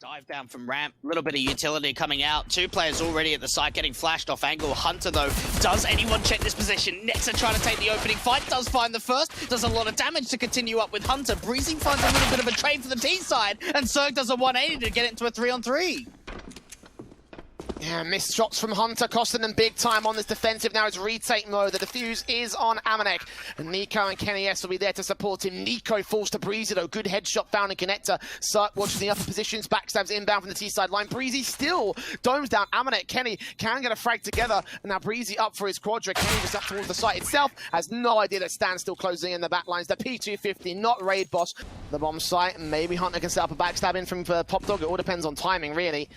Dive down from ramp, a little bit of utility coming out. Two players already at the site getting flashed off angle. Hunter, though, does anyone check this position? Nexa trying to take the opening fight, does find the first, does a lot of damage to continue up with Hunter. Breezy finds a little bit of a trade for the T side, and Zerg does a 180 to get it into a 3-on-3. Yeah, missed shots from Hunter, costing them big time on this defensive. Now it's retake mode. The defuse is on Amanek. And Nico and Kenny S will be there to support him. Nico falls to Breezy, though. Good headshot found in connector. Sark watches the upper positions. Backstabs inbound from the T-side line. Breezy still domes down Amanek. Kenny can get a frag together. And now Breezy up for his quadra. Kenny just up towards the site itself. Has no idea that Stan's still closing in the back lines. The P250, not raid boss. The bomb site. Maybe Hunter can set up a backstab in from Pop Dog. It all depends on timing, really.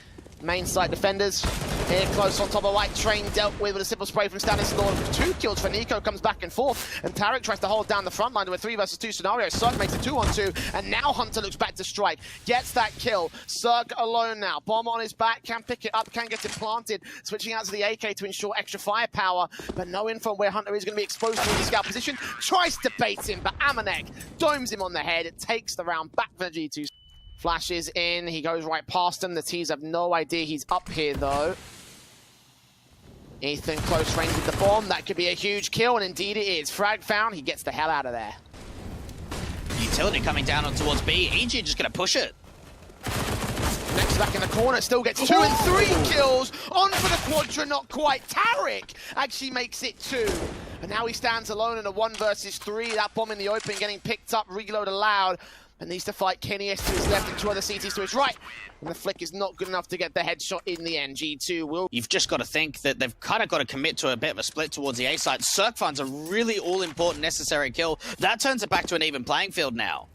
Main site defenders here close on top of White Train, dealt with a simple spray from Stanislaw. 2 kills for Nico, comes back and forth, and Tarek tries to hold down the front line to a 3 versus 2 scenario. Cirque makes a 2-on-2, and now Hunter looks back to strike, gets that kill. Cirque alone now, bomb on his back, can pick it up, can get it planted, switching out to the AK to ensure extra firepower, but no info on where Hunter is going to be exposed to in the scout position. Tries to bait him, but Amanek domes him on the head. It takes the round back for the G2. Flashes in, he goes right past him. The T's have no idea he's up here, though. Ethan close range with the bomb. That could be a huge kill, and indeed it is. Frag found, he gets the hell out of there. Utility coming down towards B. EG just going to push it. Next back in the corner, still gets 2 and 3 kills. On for the quadra, not quite. Tarek actually makes it 2. And now he stands alone in a 1 versus 3. That bomb in the open getting picked up, reload allowed. And needs to fight Kenny S to his left and 2 other CTs to his right. And the flick is not good enough to get the headshot in the end. G2 will... You've just got to think that they've kind of got to commit to a bit of a split towards the A side. Cirque finds a really all-important necessary kill. That turns it back to an even playing field now.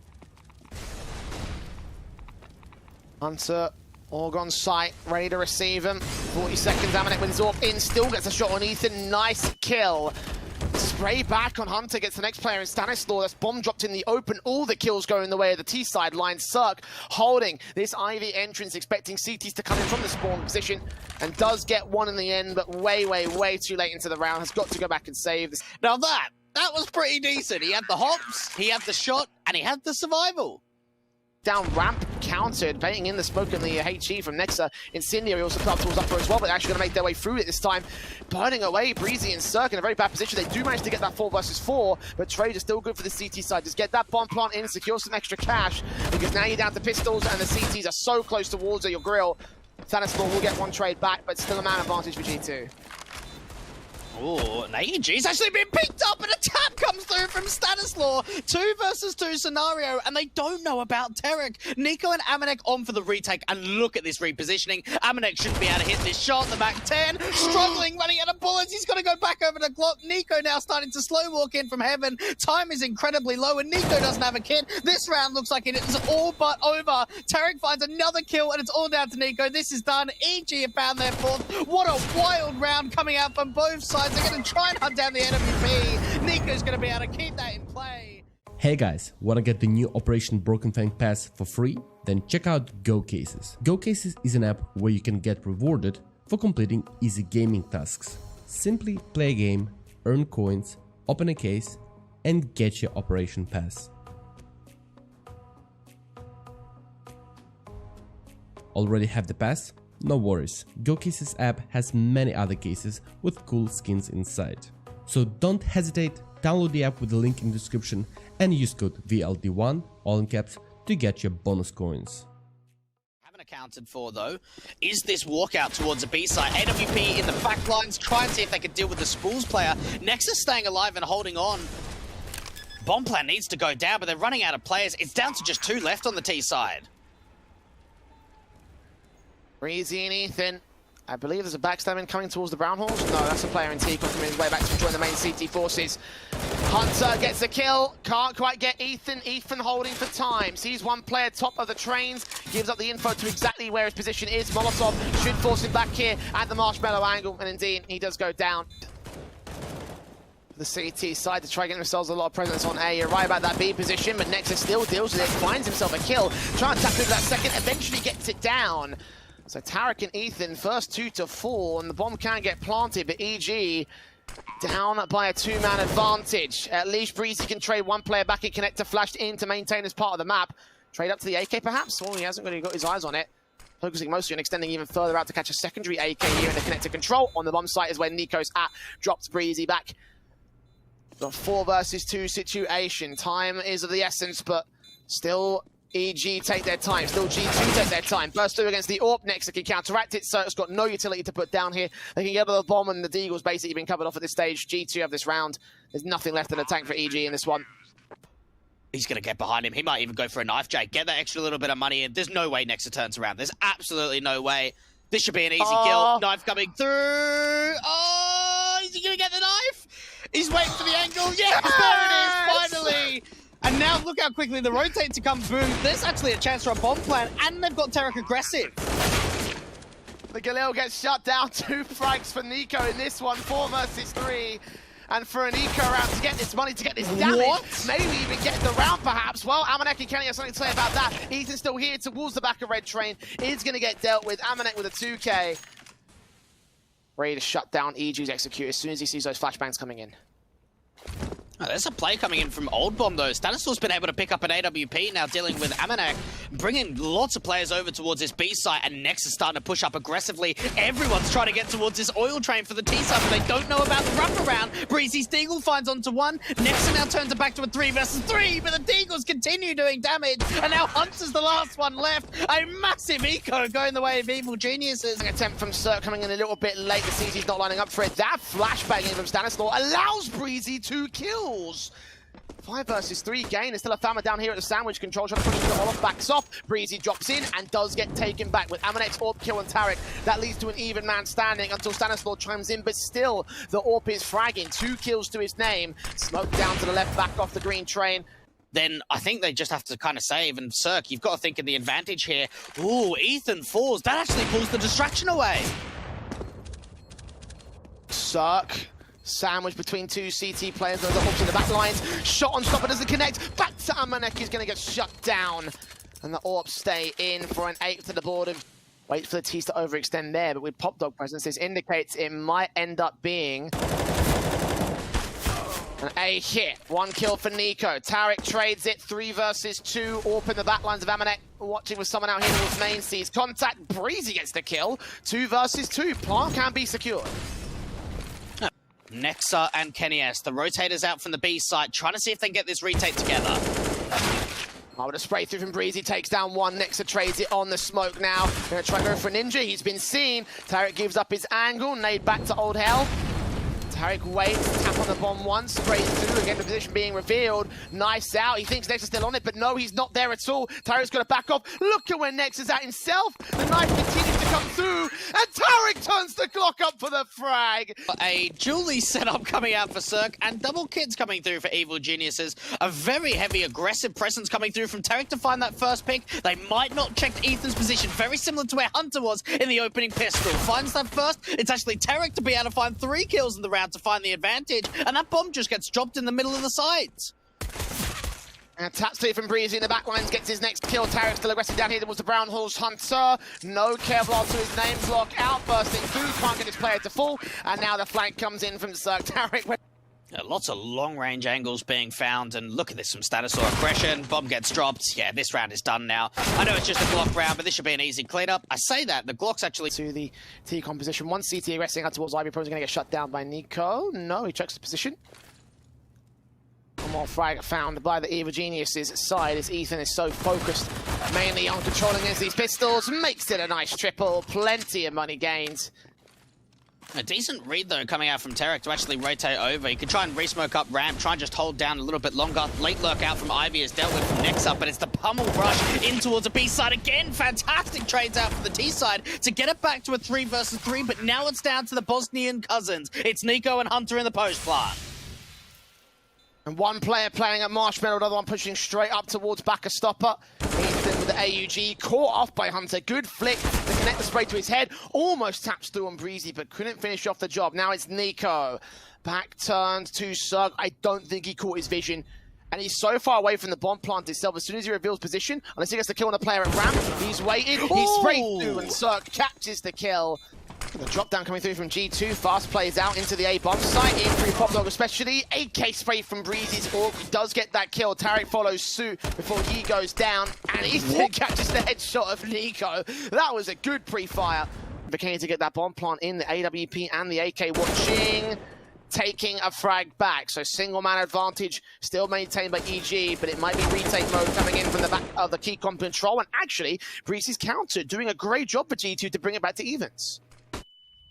Hunter, Orgon sight, ready to receive him. 40 seconds, Amanek with Zorp in, still gets a shot on Ethan. Nice kill. Spray back on Hunter, gets the next player in Stanislaw. That's bomb dropped in the open. All the kills go in the way of the T-side line. Cirque holding this Ivy entrance, expecting CTs to come in from the spawn position, and does get one in the end, but way, way, way too late into the round. Has got to go back and save this. Now that was pretty decent. He had the hops, he had the shot, and he had the survival. Down ramp, countered, baiting in the smoke and the HE from Nexa. Incendiary also put up towards upper as well, but they're actually going to make their way through it this time. Burning away, Breezy and Cirque in a very bad position. They do manage to get that 4 versus 4, but trade is still good for the CT side. Just get that bomb plant in, secure some extra cash, because now you're down to pistols and the CTs are so close towards your grill. Stanislaw will get 1 trade back, but still a man advantage for G2. Oh, and AEG's actually been picked up, and a tap comes through from Stanislaw. 2 versus 2 scenario, and they don't know about Tarek. Nico and Amanek on for the retake, and look at this repositioning. Amanek shouldn't be able to hit this shot. The back 10, struggling, running out of bullets. He's got to go back over the clock. Nico now starting to slow walk in from heaven. Time is incredibly low, and Nico doesn't have a kit. This round looks like it is all but over. Tarek finds another kill, and it's all down to Nico. This is done. EG have found their 4th. What a wild round coming out from both sides. They're going to try and hunt down the NWP. Nico's going to be able to keep that in play. Hey guys, want to get the new Operation Broken Fang Pass for free? Then check out Go Cases. Go Cases is an app where you can get rewarded for completing easy gaming tasks. Simply play a game, earn coins, open a case, and get your Operation Pass. Already have the pass? No worries, Go Cases app has many other cases with cool skins inside. So don't hesitate, download the app with the link in the description and use code VLD1, all in caps, to get your bonus coins. Haven't accounted for, though, is this walkout towards the B side. AWP in the back lines, try and see if they can deal with the Spools player. Nexus staying alive and holding on. Bomb plan needs to go down, but they're running out of players. It's down to just 2 left on the T side. Breezy and Ethan. I believe there's a backstabbing coming towards the brown horse. No, that's a player in T coming his way back to join the main CT forces. Hunter gets a kill. Can't quite get Ethan. Ethan holding for time. Sees 1 player top of the trains. Gives up the info to exactly where his position is. Molotov should force him back here at the marshmallow angle. And indeed, he does go down. The CT side to try getting themselves a lot of presence on A. You're right about that B position, but Nexus still deals with it. Finds himself a kill. Trying to tap into that second. Eventually gets it down. So Tarek and Ethan, first 2 to 4, and the bomb can get planted, but EG down by a 2-man advantage. At least Breezy can trade 1 player back in connector, flashed in to maintain as part of the map. Trade up to the AK perhaps? Oh, he hasn't really got his eyes on it. focusing mostly on extending even further out to catch a secondary AK here in the connected control. On the bomb site is where Nico's at. Drops Breezy back. The 4 versus 2 situation. Time is of the essence, but still EG take their time. Still G2 take their time. Burst through against the AWP. Next, they can counteract it. So it's got no utility to put down here. They can get to the bomb, and the deagle's basically been covered off at this stage. G2 have this round. There's nothing left in the tank for EG in this one. He's going to get behind him. He might even go for a knife, Jake. Get that extra little bit of money in. There's no way Nexa turns around. There's absolutely no way. This should be an easy kill. Knife coming through. Oh, is he going to get the knife? He's waiting for the angle. Yes, there it is, finally. And now look how quickly the rotate to come boom. There's actually a chance for a bomb plan, and they've got Tarek aggressive. The Galil gets shut down. 2 frags for Nico in this one. 4 versus 3. And for an eco round to get this money, to get this damage, maybe even get the round perhaps. Well, Amanek and Kenny have something to say about that. Ethan's still here towards the back of Red Train. Is going to get dealt with. Amanek with a 2K. Ready to shut down EG's execute as soon as he sees those flashbangs coming in. Oh, there's a play coming in from Old Bomb, though. Stanislaus been able to pick up an AWP, now dealing with Amanek, bringing lots of players over towards this B site, and Nex is starting to push up aggressively. Everyone's trying to get towards this oil train for the T side, but they don't know about the wraparound. Breezy's deagle finds onto one. Nexa now turns it back to a 3 versus 3, but the deagles continue doing damage, and now Hunter's the last one left. A massive eco going the way of Evil Geniuses. An attempt from Cirque coming in a little bit late. The CG's not lining up for it. That flashbang in from Stanislaus allows Breezy 2 kills. 5 versus 3 gain. There's still a Fama down here at the sandwich control, trying to push the Olof backs off. Breezy drops in and does get taken back with Amanek's AWP kill and Tarek. That leads to an even man standing until Stanislaus chimes in, but still the AWP is fragging. 2 kills to his name. Smoke down to the left, back off the green train. Then I think they just have to kind of save. And Cirque, you've got to think of the advantage here. Ooh, Ethan falls. That actually pulls the distraction away. Cirque. Sandwich between 2 CT players. Those are in the back lines. Shot on stopper doesn't connect. Back to Amanek. He's going to get shut down. And the AWP stay in for an 8 to the board. And wait for the T's to overextend there. But with Pop Dog presence, this indicates it might end up being an A hit. 1 kill for Nico. Tarek trades it. 3 versus 2. AWP in the back lines of Amanek. Watching with someone out here towards main. Sees contact. Breezy gets the kill. 2 versus 2. Plant can be secured. Nexa and Kenny S, the rotators out from the B side, trying to see if they can get this retake together. Oh, with a spray through from Breezy, takes down 1. Nexa trades it on the smoke now. Gonna try and go for a ninja. He's been seen. Tarek gives up his angle. Nade back to Old Hell. Tarek waits, tap on the bomb once, sprays through, again the position being revealed. Nice out, he thinks Nexa's still on it, but no, he's not there at all. Tarek's got to back off. Look at where Nexa's at himself. The knife continues to come through, and Tarek turns the clock up for the frag. A Julie setup coming out for Cirque, and double kits coming through for Evil Geniuses. A very heavy, aggressive presence coming through from Tarek to find that first pick. They might not check Ethan's position, very similar to where Hunter was in the opening pistol. Finds that first, it's actually Tarek to be able to find 3 kills in the round to find the advantage, and that bomb just gets dropped in the middle of the site. And taps to it from Breezy in the back lines, gets his next kill. Tarek still aggressive down here towards the Brown Horse Hunter. No Kevlar to his name block, outbursting through, can't get his player to fall, and now the flank comes in from Cirque. Tarek. Lots of long-range angles being found, and look at this from Stanislaus aggression. Bomb gets dropped. Yeah, this round is done now. I know it's just a Glock round, but this should be an easy cleanup. I say that, the Glock's actually... To the T composition. 1 CT aggressing out towards Ivy, probably going to get shut down by Nico. No, he checks the position. One more frag found by the Evil Geniuses side as Ethan is so focused mainly on controlling against these pistols. Makes it a nice triple. Plenty of money gained. A decent read, though, coming out from Tarek to actually rotate over. He could try and re-smoke up ramp, try and just hold down a little bit longer. Late lurk out from Ivy is dealt with from Nexa, but it's the pummel rush in towards a B side again. Fantastic trades out for the T side to get it back to a 3 versus 3, but now it's down to the Bosnian cousins. It's Nico and Hunter in the post plant. And 1 player playing at Marshmallow, another one pushing straight up towards back a stopper. Ethan with the AUG, caught off by Hunter. Good flick to connect the spray to his head. Almost taps through on Breezy, but couldn't finish off the job. Now it's Nico. Back turned to Sug. I don't think he caught his vision. And he's so far away from the bomb plant itself. As soon as he reveals position, unless he gets the kill on the player at ramp, he's waited. He's sprayed through, and Sug catches the kill. The drop down coming through from G2, fast plays out into the A bomb site, in through Pop Dog especially, AK spray from Breezy's Orc, does get that kill, Tarek follows suit before he goes down, and Ethan catches the headshot of Nico. That was a good pre-fire. Bikini to get that bomb plant in, the AWP and the AK watching, taking a frag back, so single man advantage still maintained by EG, but it might be retake mode coming in from the back of the key comp control, and actually, Breezy's counter doing a great job for G2 to bring it back to evens.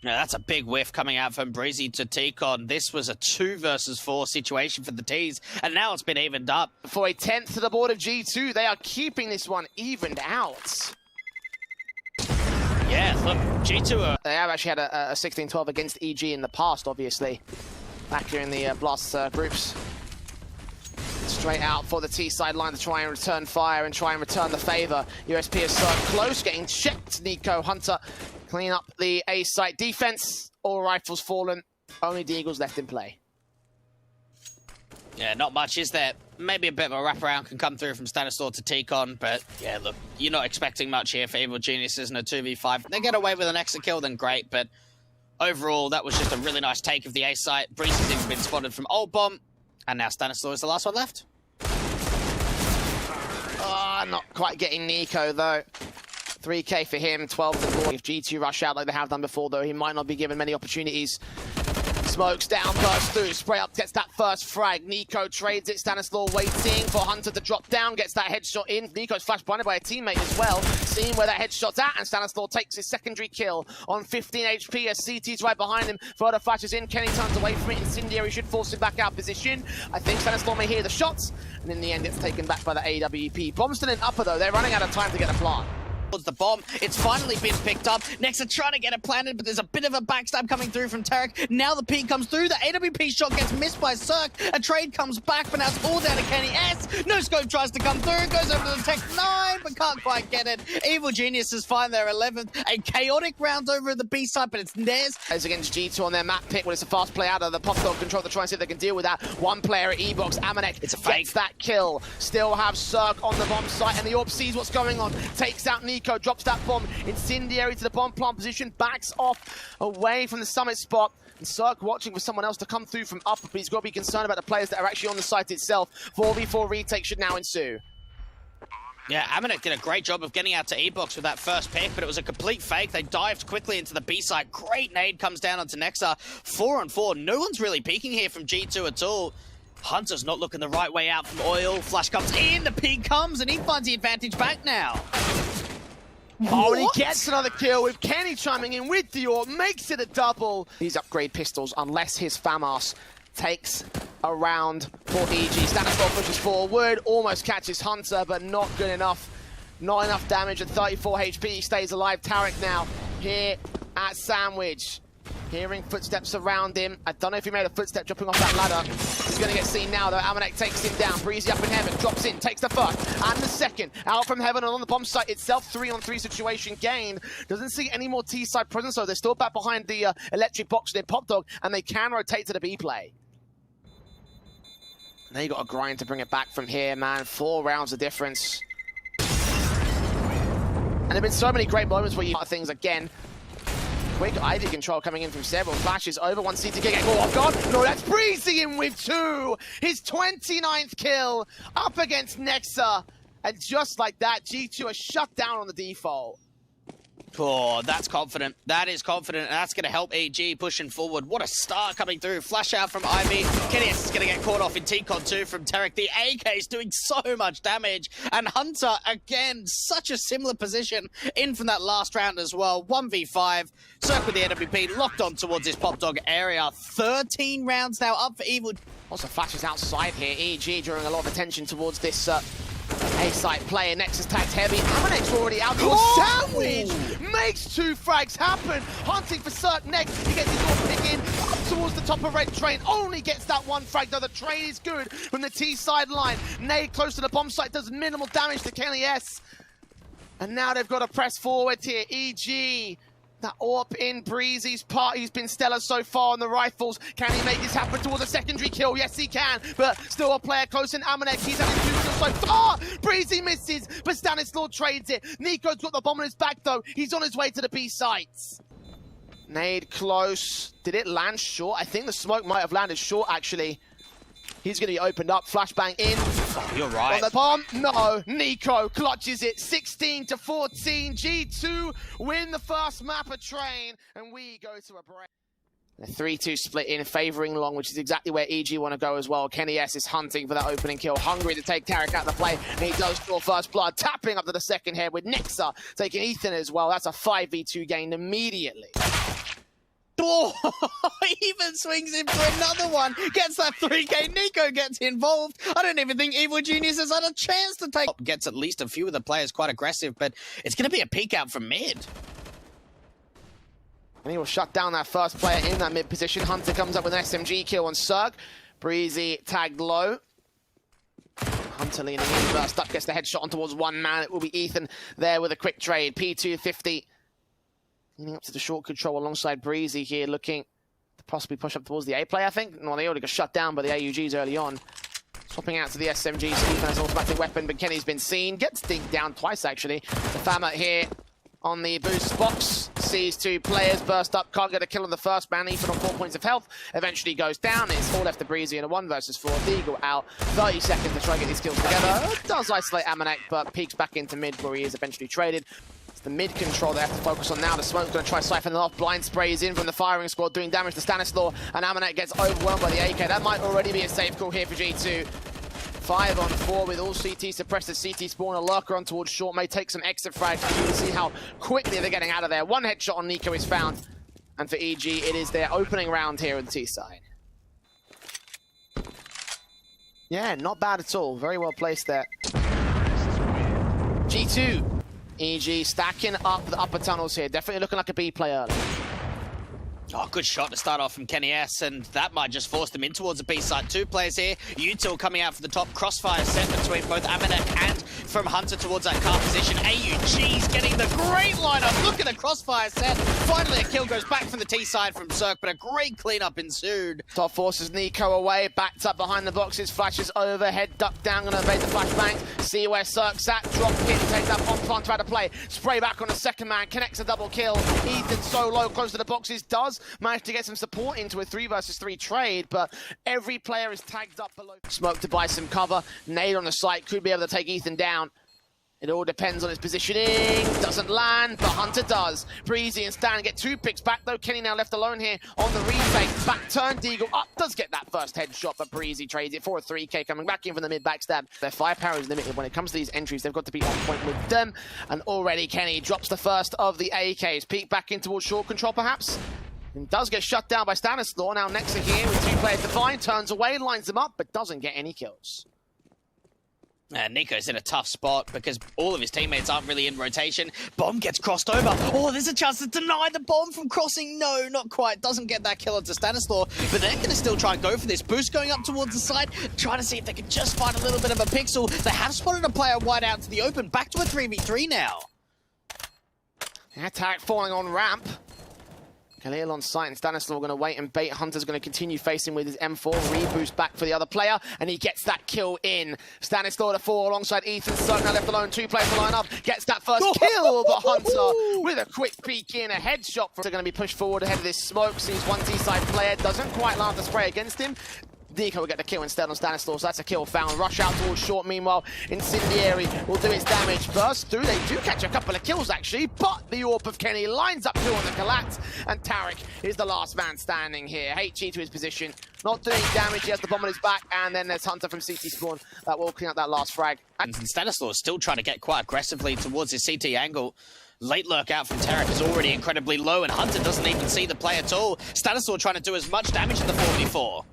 Yeah, that's a big whiff coming out from Breezy to T-Con. This was a 2 versus 4 situation for the T's, and now it's been evened up. For a 10th to the board of G2, they are keeping this one evened out. Yeah, look, G2 are... They have actually had a 16-12 against EG in the past, obviously. Back here in the Blast groups. Straight out for the T sideline to try and return fire and try and return the favor. USP is so close, getting checked. Nico Hunter clean up the A site defense. All rifles fallen, only deagles left in play. Yeah, not much, is there? Maybe a bit of a wraparound can come through from Stanislaw to T-Con, but yeah, look, you're not expecting much here for Evil Geniuses in a 2v5. They get away with an extra kill, then great, but overall, that was just a really nice take of the A site. Breezy's even been spotted from Old Bomb, and now Stanislaw is the last one left. Not quite getting Nico, though. 3K for him, 12 to 4. If G2 rush out like they have done before, though, he might not be given many opportunities. Smokes down, bursts through, spray up, gets that first frag. Nico trades it, Stanislaw waiting for Hunter to drop down, gets that headshot in. Nico's flash blinded by a teammate as well, seeing where that headshot's at, and Stanislaw takes his secondary kill on 15 HP as CT's right behind him. Further flashes in, Kenny turns away from it, Incendiary should force him back out of position. I think Stanislaw may hear the shots, and in the end it's taken back by the AWP. Bombsite and Upper though, they're running out of time to get a plant. The bomb, it's finally been picked up. Nexa trying to get it planted, but there's a bit of a backstab coming through from Tarek. Now the peek comes through, the AWP shot gets missed by Cirque. A trade comes back, but now it's all down to Kenny S. No scope tries to come through, goes over to the Tech 9, but can't quite get it. Evil Geniuses find their 11th. A chaotic round over at the B side, but it's theirs. As against G2 on their map pick, when it's a fast play out of the Pop Dog control to try and see if they can deal with that. One player at E-Box, Amanek, it's a fake. Gets that kill. Still have Cirque on the bomb site, and the Orb sees what's going on. Takes out Nico, drops that bomb. Incendiary to the bomb plant position, backs off away from the summit spot. And Cirque watching for someone else to come through from upper, but he's got to be concerned about the players that are actually on the site itself. 4v4 retake should now ensue. Yeah, Amanek did a great job of getting out to E-Box with that first pick, but it was a complete fake. They dived quickly into the B site. Great nade comes down onto Nexa. 4-on-4. No one's really peeking here from G2 at all. Hunter's not looking the right way out from Oil. Flash comes in, the peek comes, and he finds the advantage back now. Oh, and he gets another kill with Kenny chiming in with the Orb, makes it a double. These upgrade pistols, unless his FAMAS takes a round for EG. Stanislaw pushes forward, almost catches Hunter, but not good enough. Not enough damage at 34 HP, he stays alive. Tarek now here at Sandwich. Hearing footsteps around him. I don't know if he made a footstep jumping off that ladder. He's going to get seen now, though. Amanek takes him down. Breezy up in heaven. Drops in. Takes the first and the second. Out from heaven and on the bomb site itself. 3-on-3 situation gain. Doesn't see any more T-side presence, so they're still back behind the electric box near Pop Dog, and they can rotate to the B play. Now you got a grind to bring it back from here, man. 4 rounds of difference. And there have been so many great moments where you got things again. Quick ID control coming in from several flashes over one CT kick. Oh, God. No, that's Breezy in with 2. His 29th kill up against Nexa. And just like that, G2 are shut down on the default. Oh, that's confident. That is confident, and that's going to help EG pushing forward. What a start coming through. Flash out from Ivy. Kenny S is going to get caught off in T-Con 2 from Tarek. The AK is doing so much damage. And Hunter, again, such a similar position in from that last round as well. 1v5. Cirque with the NWP locked on towards this Pop Dog area. 13 rounds now up for Evil. Also flashes outside here. EG drawing a lot of attention towards this A-site player. Nexus tagged heavy. Amanek's already out. Sandwich makes 2 frags happen. Hunting for Cirque next. He gets his door pick in up towards the top of Red Train. Only gets that 1 frag, though. The train is good from the T sideline. Nade close to the bomb site does minimal damage to Kenny S. And now they've got to press forward here. EG. That Orp in Breezy's part. He's been stellar so far on the rifles. Can he make this happen towards a secondary kill? Yes, he can. But still a player close in Amanek. He's having 2 kills so far. Breezy misses, but Stanislaw trades it. Nico's got the bomb on his back, though. He's on his way to the B sites. Nade close. Did it land short? I think the smoke might have landed short, actually. He's going to be opened up. Flashbang in. Oh, you're right. On the bomb. No. NiKo clutches it. 16-14. G2 win the first map of Train. And we go to a break. A 3-2 split in, favouring long, which is exactly where EG want to go as well. Kenny S is hunting for that opening kill, hungry to take tarik out of the play, and he does draw first blood, tapping up to the second head with Nexa taking Ethan as well. That's a 5v2 gain immediately. Oh, even swings in for another one. Gets that 3k. NiKo gets involved. I don't even think Evil Genius has had a chance to take. Gets at least a few of the players quite aggressive, but it's going to be a peek out from mid. And he will shut down that first player in that mid position. Hunter comes up with an SMG kill on Zerg. Breezy tagged low. Hunter leaning in, burst up, gets the headshot on towards one man. It will be Ethan there with a quick trade. P250. Leaning up to the short control alongside Breezy here, looking to possibly push up towards the A play, I think. Well, they already got shut down by the AUGs early on. Swapping out to the SMG, Ethan has an automatic weapon, but Kenny's been seen. Gets dinged down twice, actually. The Fama here on the boost box, sees two players burst up, can't get a kill on the first man, Ethan on 4 points of health, eventually goes down. It's all left to Breezy in a 1 versus 4. Deagle out, 30 seconds to try and get these kills together. Does isolate ähnliche, but peeks back into mid where he is eventually traded. It's the mid control they have to focus on now. The smoke's going to try siphoning off. Blind sprays in from the firing squad, doing damage to Stanislaw, and ähnliche gets overwhelmed by the AK. That might already be a safe call here for G2. 5 on 4 with all CT suppressed. The CT spawn a lurker on towards short. May take some exit frags. You can see how quickly they're getting out of there. One headshot on NiKo is found. And for EG, it is their opening round here on the T side. Yeah, not bad at all. Very well placed there. G2. EG stacking up the upper tunnels here. Definitely looking like a B play early. Oh, good shot to start off from Kenny S, and that might just force them in towards the B side. Two players here. Util coming out for the top. Crossfire set between both ähnliche and from Hunter towards that car position. AUG's getting the great lineup. Look at the crossfire set. Finally, a kill goes back from the T side from Zerg, but a great cleanup ensued. Top forces NiKo away, backed up behind the boxes, flashes overhead, duck down, gonna evade the flashbang. See where Zerg's at, drop in, take that bomb plant, try to play. Spray back on the second man, connects a double kill. Ethan so low, close to the boxes, does manage to get some support into a 3 versus 3 trade, but every player is tagged up below. Smoke to buy some cover. Nade on the site, could be able to take Ethan down. It all depends on his positioning. Doesn't land, but Hunter does. Breezy and Stan get 2 picks back, though. Kenny now left alone here on the retake. Back turn, Deagle up, does get that first headshot, but Breezy trades it for a 3k, coming back in from the mid backstab. Their firepower is limited. When it comes to these entries, they've got to be on point with them. And already Kenny drops the first of the AKs. Peek back in towards short control, perhaps. And does get shut down by Stanislaw. Now Nexa here with 2 players defined, turns away, lines them up, but doesn't get any kills. NiKo's in a tough spot because all of his teammates aren't really in rotation. Bomb gets crossed over. Oh, there's a chance to deny the bomb from crossing. No, not quite. Doesn't get that kill onto Stanislaw, but they're going to still try and go for this. Boost going up towards the side, trying to see if they can just find a little bit of a pixel. They have spotted a player wide out to the open. Back to a 3v3 now. Attack falling on ramp. Khalil on site, and Stanislaw going to wait and bait. Hunter's going to continue facing with his M4. Reboost back for the other player, and he gets that kill in. Stanislaw to 4 alongside Ethan. Zerg now left alone. 2 players to line up. Gets that first kill, but Hunter with a quick peek in. A headshot. They're going to be pushed forward ahead of this smoke. Sees one T-side player. Doesn't quite land the spray against him. NiKo will get the kill instead on Stanislaw, so that's a kill found. Rush out towards short, meanwhile, Incendiary will do its damage. Burst through, they do catch a couple of kills actually, but the AWP of Kenny lines up 2 on the collapse, and tarik is the last man standing here. HG to his position, not doing damage, he has the bomb on his back, and then there's Hunter from CT spawn that will clean up that last frag. And Stanislaw is still trying to get quite aggressively towards his CT angle. Late lurk out from tarik is already incredibly low, and Hunter doesn't even see the play at all. Stanislaw trying to do as much damage in the 4v4.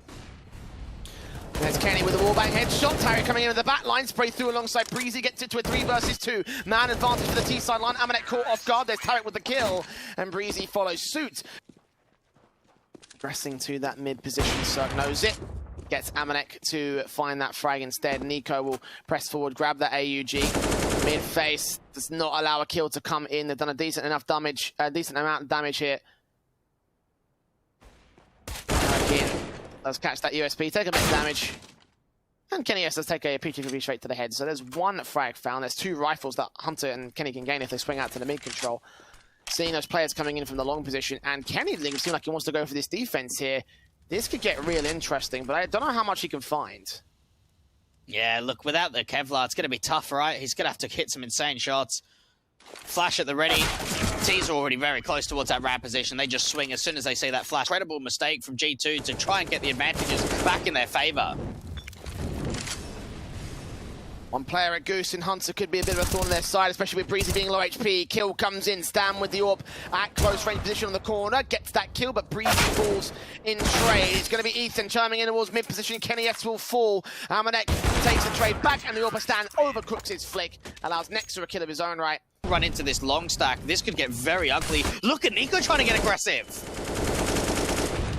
There's Kenny with a wallbang headshot. tarik coming in with the back line. Spray through alongside Breezy. Gets it to a 3 versus 2. Man advantage for the T-side line. ähnliche caught off guard. There's tarik with the kill. And Breezy follows suit. Pressing to that mid position. Zerg knows it. Gets ähnliche to find that frag instead. NiKo will press forward, grab that AUG. Mid face. Does not allow a kill to come in. They've done a decent amount of damage here. tarik in. Does catch that USP, take a bit of damage. And Kenny S does take a P2V straight to the head. So there's 1 frag found. There's 2 rifles that Hunter and Kenny can gain if they swing out to the mid control. seeing those players coming in from the long position, and Kenny doesn't seem like he wants to go for this defense here. This could get real interesting, but I don't know how much he can find. Yeah, look, without the Kevlar, it's going to be tough, right? He's going to have to hit some insane shots. Flash at the ready. T's are already very close towards that ramp position. They just swing as soon as they see that flash. Incredible mistake from G2 to try and get the advantages back in their favor. One player at Goose and Hunter could be a bit of a thorn on their side, especially with Breezy being low HP. Kill comes in, Stan with the AWP at close range position on the corner. Gets that kill, but Breezy falls in trade. It's going to be Ethan chiming in towards mid position. Kenny S will fall. Amanek takes the trade back, and the AWP Stan overcooks his flick. Allows Nexa a kill of his own right. Run into this long stack. This could get very ugly. Look at Nico trying to get aggressive.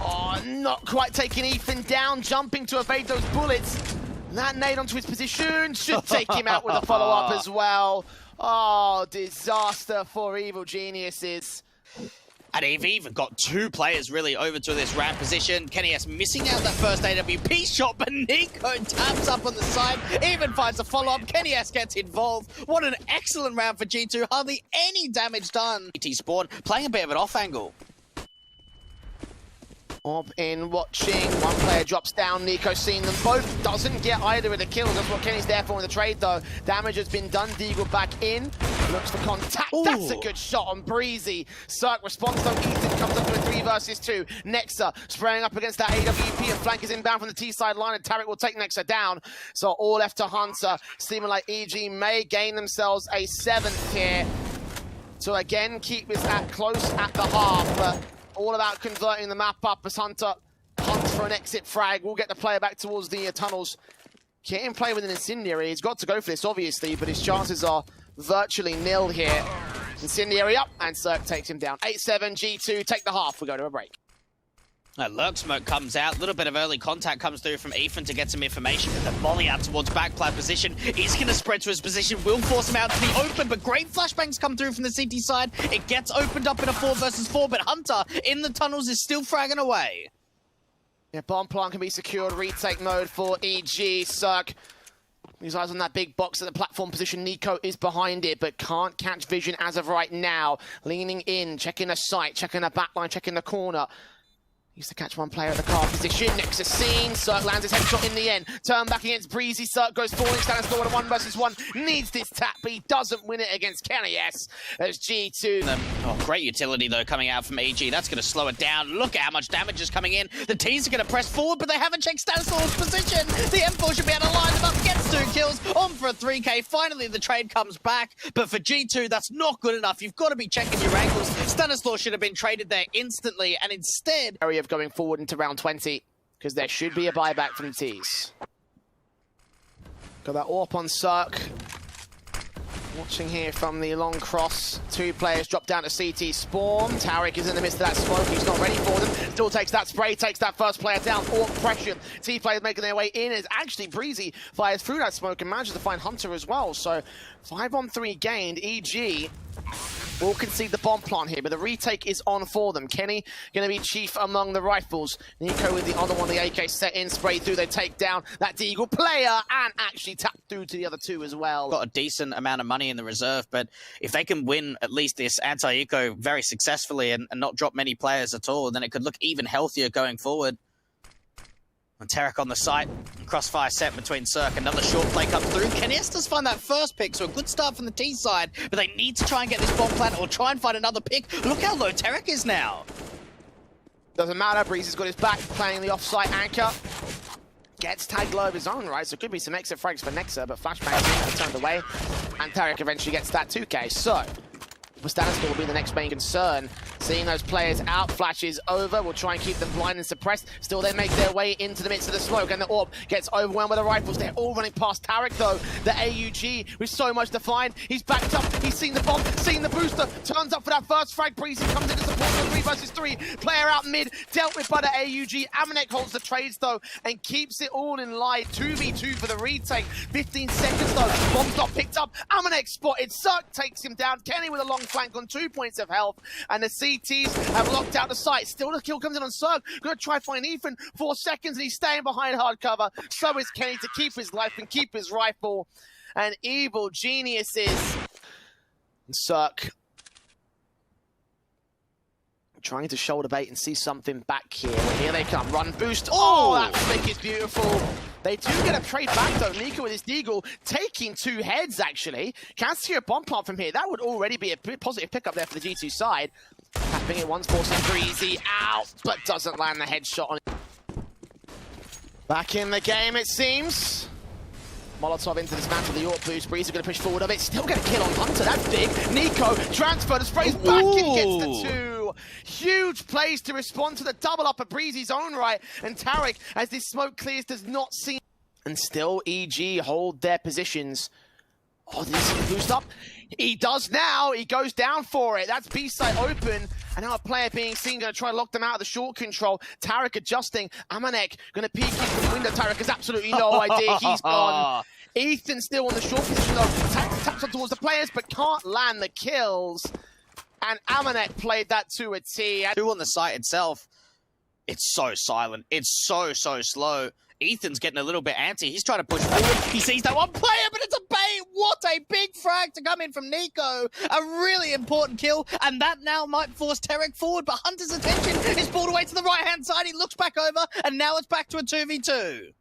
Oh, not quite taking Ethan down, jumping to evade those bullets. That nade onto his position should take him out with a follow-up as well. Oh, disaster for Evil Geniuses. And they've even got two players really over to this ramp position. Kenny S missing out that first AWP shot, but Nico taps up on the side, even finds a follow-up. Kenny S gets involved. What an excellent round for G2. Hardly any damage done. GT Spawn playing a bit of an off angle. Up in watching, one player drops down, Nico seeing them both, doesn't get either of the kills. That's what Kenny's there for in the trade though. Damage has been done, deagle back in, looks for contact. Ooh. That's a good shot on Breezy. Cirque responds though, Ethan comes up to a 3 versus 2. Nexa spraying up against that AWP, and flank is inbound from the T side line, and Tarek will take Nexa down. So all left to Hunter, seeming like EG may gain themselves a 7th here. So again, keep this at close at the half, but all about converting the map up as Hunter hunts for an exit frag. We'll get the player back towards the tunnels. Can't play with an incendiary. He's got to go for this, obviously, but his chances are virtually nil here. Incendiary up, and Cirque takes him down. 8-7, G2, take the half. We go to a break. Lurk smoke comes out. A little bit of early contact comes through from Ethan to get some information. But the volley out towards backplat position is going to spread to his position. Will force him out to the open, but great flashbangs come through from the CT side. It gets opened up in a 4 versus 4, but Hunter in the tunnels is still fragging away. Yeah, bomb plant can be secured. Retake mode for EG. Cirque. His eyes on that big box at the platform position. Nico is behind it, but can't catch vision as of right now. Leaning in, checking the sight, checking the backline, checking the corner. Used to catch one player at the car position. Nexa seen. Cirque lands his headshot in the end. Turn back against Breezy. Cirque goes falling. Stands forward at 1 versus 1. Needs this tap, but he doesn't win it against Kenny S. As G2. Great utility, though, coming out from EG. That's going to slow it down. Look at how much damage is coming in. The T's are going to press forward, but they haven't checked Stanislaus' position. The M4 should be able to line them up. Gets 2 kills. On for a 3K. Finally, the trade comes back. But for G2, that's not good enough. You've got to be checking your angles. Stanislaus should have been traded there instantly, and instead... area of going forward into round 20, because there should be a buyback from the T's. Got that AWP on Cirque. Watching here from the long cross. 2 players drop down to CT spawn. Tarek is in the midst of that smoke. He's not ready for them. Still takes that spray, takes that first player down. AWP pressure. T players making their way in. It's actually Breezy fires through that smoke and manages to find Hunter as well. So 5-on-3 gained. EG will concede the bomb plant here, but the retake is on for them. Kenny going to be chief among the rifles. Nico with the other one, the AK set in, spray through, they take down that deagle player and actually tap through to the other 2 as well. Got a decent amount of money in the reserve, but if they can win at least this anti-eco very successfully and not drop many players at all, then it could look even healthier going forward. And Tarek on the site, crossfire set between Cirque. Another short play comes through. Kenny S does find that first pick, so a good start from the T side, but they need to try and get this bomb plant or try and find another pick. Look how low Tarek is now. Doesn't matter, Breezy's got his back, playing the off-site anchor. Gets tagged low of his own right, so it could be some exit frags for Nexa, but flashbang turned away, and Tarek eventually gets that 2K. So, Stanislaus will be the next main concern. Seeing those players out, flashes over, will try and keep them blind and suppressed. Still, they make their way into the midst of the smoke, and the AWP gets overwhelmed by the rifles. They're all running past Tarek, though. The AUG with so much to find. He's backed up, he's seen the bomb, seen the booster, turns up for that first frag. Breezy comes in to support the 3 versus 3. Player out mid, dealt with by the AUG. Amanek holds the trades, though, and keeps it all in line. 2v2 for the retake. 15 seconds, though. Bomb's not picked up. Amanek spotted. Cirque takes him down. Kenny with a long flank on 2 points of health, and the CTs have locked out the site. Still the kill comes in on Cirque. Gonna try to find Ethan. 4 seconds, and he's staying behind hard cover. So is Kenny to keep his life and keep his rifle. And Evil Geniuses. And Cirque Trying to shoulder bait and see something back here. Well, here they come. Run boost. Oh, that flick is beautiful. They do get a trade back though. Nico with his deagle taking 2 heads actually. Can't see a bomb plant from here. That would already be a positive pickup there for the G2 side. Tapping it once, forcing Breezy out, but doesn't land the headshot on it. Back in the game it seems. Molotov into this match with the York boost. Breezy going to push forward of it. Still get a kill on Hunter. That's big. Nico transferred, sprays back and gets the 2. Huge plays to respond to the double up of Breezy's own right. And Tarek, as this smoke clears, does not see. And still EG hold their positions. Oh, did he see the boost up? He does now. He goes down for it. That's B site open. And now a player being seen, going to try to lock them out of the short control. Tarek adjusting. Amanek going to peek in from the window. Tarek has absolutely no idea. He's gone. Ethan still on the short position though. Taps on towards the players, but can't land the kills. And Amanek played that to a T. On the site itself, it's so silent. It's so slow. Ethan's getting a little bit antsy. He's trying to push forward. He sees that one player, but it's a bait. What a big frag to come in from Nico. A really important kill, and that now might force Tarek forward, but Hunter's attention is pulled away to the right-hand side. He looks back over, and now it's back to a 2v2.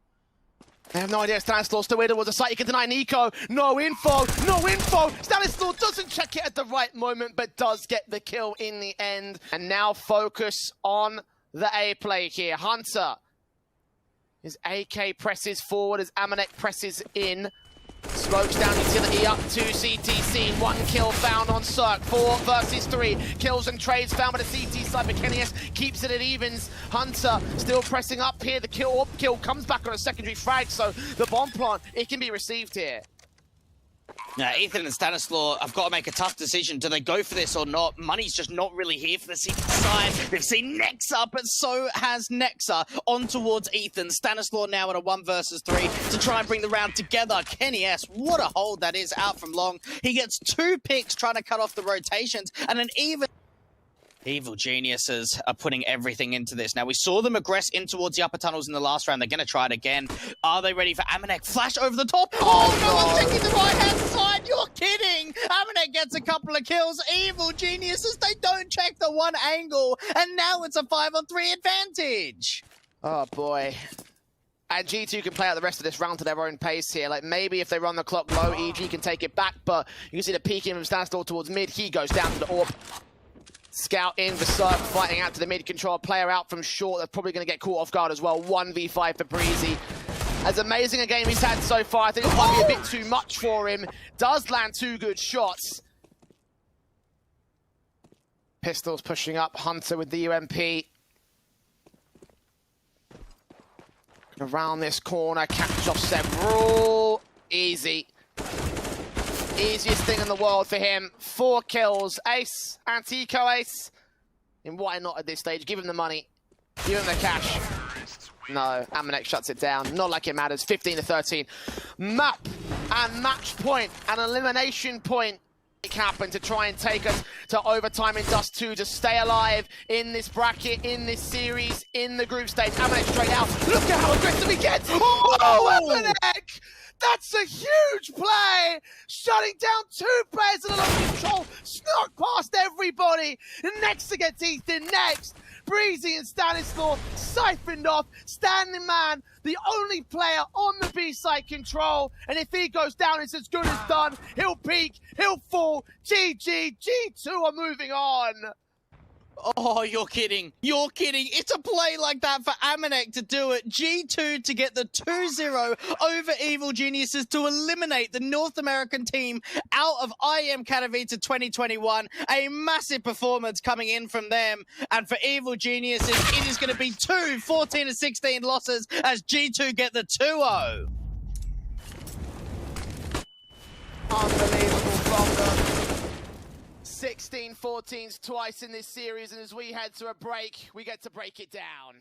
I have no idea. Stanislaw still where there was a sight. He can deny Nico. No info. No info. Stanislaw doesn't check it at the right moment, but does get the kill in the end. And now focus on the A play here. Hunter. His AK presses forward as Amanek presses in. Smokes down utility up to CTC. 1 kill found on Cirque. 4 versus 3. Kills and trades found by the CT side. But Kenius keeps it at evens. Hunter still pressing up here. The kill comes back on a secondary frag. So the bomb plant, it can be received here. Now, Ethan and Stanislaw have got to make a tough decision. Do they go for this or not? Money's just not really here for the CT side. They've seen Nexa, but so has Nexa on towards Ethan. Stanislaw now at a 1 versus 3 to try and bring the round together. Kenny S, what a hold that is out from long. He gets 2 picks trying to cut off the rotations and an even... Evil geniuses are putting everything into this. Now, we saw them aggress in towards the upper tunnels in the last round. They're going to try it again. Are they ready for Amanek? Flash over the top. Oh, no one's taking the right-hand side. You're kidding. Amanek gets a couple of kills. Evil geniuses, they don't check the one angle. And now it's a 5-on-3 advantage. Oh, boy. And G2 can play out the rest of this round to their own pace here. Like, maybe if they run the clock low, EG can take it back. But you can see the peeking from Stanislaw towards mid. He goes down to the orb. Scout in for Cirque, fighting out to the mid-control. Player out from short. They're probably going to get caught off guard as well. 1v5 for Breezy. As amazing a game he's had so far, I think it might be a bit too much for him. Does land 2 good shots. Pistols pushing up. Hunter with the UMP. Around this corner. Catch off several. Easy. Easiest thing in the world for him. 4 kills. Ace. Antico Ace. And why not at this stage? Give him the money. Give him the cash. No. Amanek shuts it down. Not like it matters. 15-13. Map and match point. An elimination point. Happen to try and take us to overtime in Dust 2 to stay alive in this bracket, in this series, in the group stage. Amanek straight out. Look at how aggressive he gets. Oh, Amanek! That's a huge play! Shutting down 2 players in a low control. Snuck past everybody. Next gets Ethan next. Breezy and Stanislaw siphoned off. Standing man, the only player on the B side control. And if he goes down, it's as good as done. He'll peak, he'll fall. GG, G2 are moving on. Oh, you're kidding. You're kidding. It's a play like that for Amanek to do it. G2 to get the 2-0 over Evil Geniuses to eliminate the North American team out of IEM Katowice 2021. A massive performance coming in from them. And for Evil Geniuses, it is going to be 2 14-16 losses as G2 get the 2-0. Unbelievable from them. 16-14s twice in this series, and as we head to a break, we get to break it down.